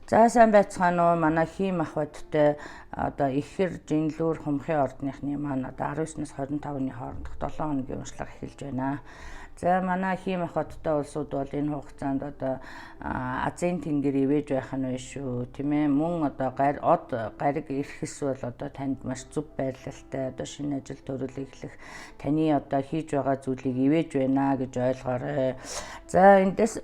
За сайн байцгаана уу манай хийм ах бодтой одоо ихэр жинлүүр хумхын ордныхны маань одоо 19-с 25-ны хоорондох 7 хоногийн уншлага эхэлж байна. За манай хийм ах бодтой улсууд бол энэ хугацаанд одоо Азийн тэнгэр ивэж байх нь биш шүү тийм ээ. Мөн одоо гариг ирэх эсвэл одоо танд маш зөв байрлалтай одоо шинэ ажил төрөл эхлэх таны одоо хийж байгаа зүйлийг ивэж байна гэж ойлгоорой. За эндээс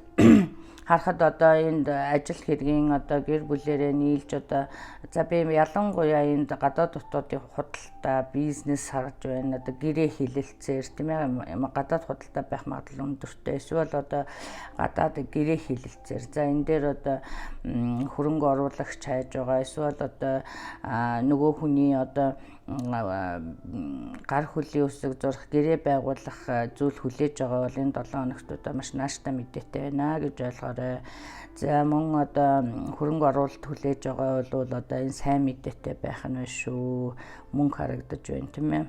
харахад одоо энд ажил хэргийн одоо гэр бүлээрээ нийлж одоо за би ялангуяа энд гадаад дотоодын худалдаа бизнес харж байна. Одоо гэрээ хилэлцээр тийм ээ гадаад худалдаа байх магадлал өндөртэй. Эсвэл одоо гадаад гэрээ хилэлцээр. За энэ дээр одоо хөрөнгө оруулагч хайж байгаа. Эсвэл одоо нөгөө хүний одоо гар хөлийн үсэг зурх гэрээ байгуулах зүйл хүлээж байгаа бол энэ 7 хоногт одоо маш нааштай мэдээтэй байна гэж ойлгоорой. За мөн одоо хөрөнгө оруулалт хүлээж байгаа бол одоо энэ сайн мэдээтэй байх нь биш шүү. Мөнгө харагдаж байна тийм ээ.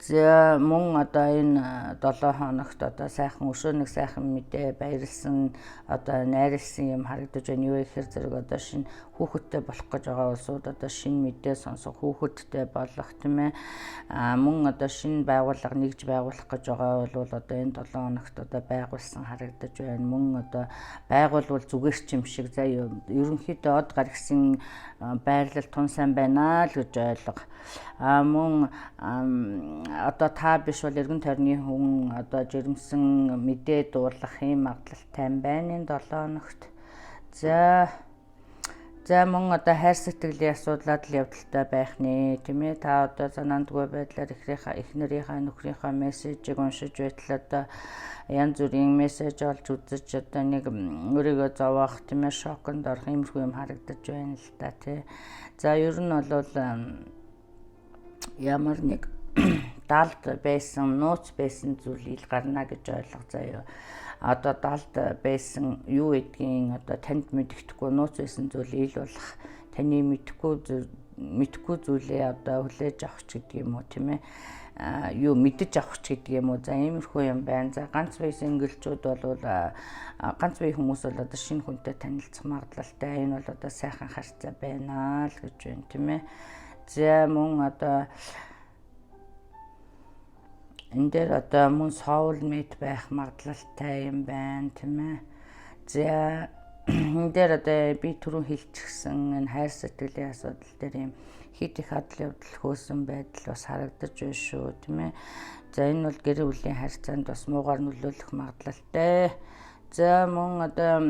За мөн одоо энэ 7 хоногт одоо сайхан өшөөнийг сайхан мэдээ баярлсан одоо найрлсан юм харагдаж байна. Юу ихэр зэрэг одоо шинэ хүүхэдтэй болох гэж байгаа улсууд одоо шинэ мэдээ сонсох хүүхэдтэй болох тийм ээ. Мөн одоо шинэ байгууллага нэгж байгуулах гэж байгаа бол одоо энэ 7 хоногт одоо байгуулсан харагдаж байна. Мөн одоо байгуулвал зүгээр ч юм шиг за ерөнхийдөө од гаргасан байрлал тун сайн байна л гэж ойлго. Мөн одоо та биш бол эргэн тойрны хүн одоо жирэмсэн мэдээ дуурлах юм магадлал тань байна энэ 7 хоногт. За мөн одоо хайр сэтгэлийн асуудлаад л явдалтай байх нэ тийм ээ. Та одоо санаандгүй байдлаар эхнэрийнхээ нөхрийнхөө мессежийг уншиж байтал одоо янз бүрийн мессеж олж үзэж одоо нэг өөрийгөө зовоох тийм ээ шоконд орох иймэрхүү юм харагдаж байна л та тий. За ер нь бол ямар нэг далд байсан нууц байсан зүйл ил гарна гэж ойлгох заяа. Одоо далд байсан юу гэдгийг одоо танд мэддэхгүй нууц байсан зүйл ил болох таны мэдхгүй зүйлээ одоо хүлээж авах ч гэдэг юм уу тийм ээ. Юу мэдэж авах ч гэдэг юм уу. За иймэрхүү юм байна. За ганц бие сэнгэлчүүд бол ганц бие хүмүүс бол одоо шинэ хүнтэй танилцах магадлалтай. Энэ бол одоо сайхан харьцаа байна л гэж байна тийм ээ. За мөн одоо энэ дээр одоо мөн soulmate байх магадлалтай юм байна тийм ээ. За энэ дээр одоо би түрүү хэлчихсэн энэ хайр сэтгэлийн асуудал дээр юм хит их адал явдал хөөсөн байдал бас харагдаж байна шүү тийм ээ. За энэ бол гэр бүлийн харьцаанд бас муугар нөлөөлөх магадлалтай. За мөн одоо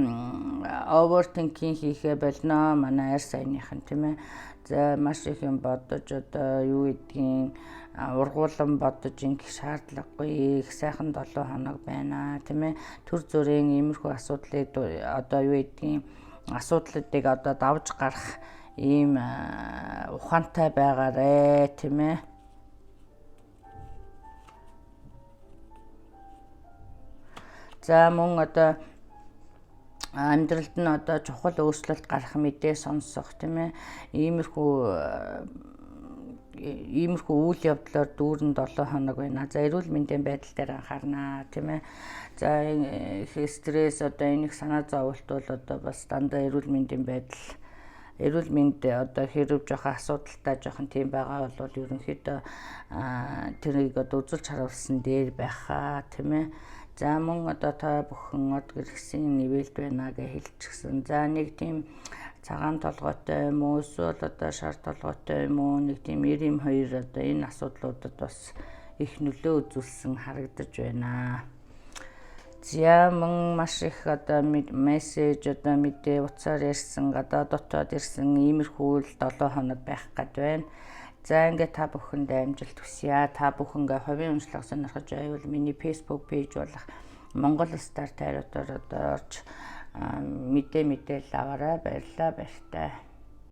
overthinking хийхэ болно манай арь саяныхан тийм ээ. За маш их юм бодож одоо юу гэдгийг ургуулan бодож ингэх шаардлагагүй их сайхан 7 хоног байна тийм ээ. Төр зүрийн иймэрхүү асуудлыг одоо юу гэдгийг асуудлуудыг одоо давж гарах ийм ухаантай байгаарэ тийм ээ. За мөн одоо амьдралд нь одоо чухал өөрчлөлт гарах мэдээ сонсох тийм ээ. Иймэрхүү үйл явдлаар дүүрэн 7 хоног байна. За эрүүл мэндийн байдал дээр анхаарна тийм ээ. За стресс одоо энийг санаа зовлт бол одоо бас дандаа эрүүл мэндийн байдал эрүүл мэнд одоо хэрэг жоохон асуудалтай жоохон тийм байгаа бол ерөнхийдөө тэрийг одоо үзүүлж харуулсан дээр байхаа тийм ээ. За мөн одоо та бүхэн од гэрхсийн нивэлд байна гэж хэлчихсэн. За нэг тийм цагаан толгойтой юм уу эсвэл одоо шар толгойтой юм уу нэг тийм 92 одоо энэ асуудлуудад бас их нөлөө үзүүлсэн харагдаж байна. За мөн маш их одоо мессеж одоо мэдээ утсаар ирсэн гадаад дотоод ирсэн иймэрхүү 7 хоног байх гээд байна. За ингээд та бүхэндээ амжилт хүсье. Та бүхэнгээ хувийн уншлага сонирхож байвал миний Facebook пэйж болох Монгол Стар тайруудаар одоо орж мэдээлэл аваарай. Баярлалаа баяртай.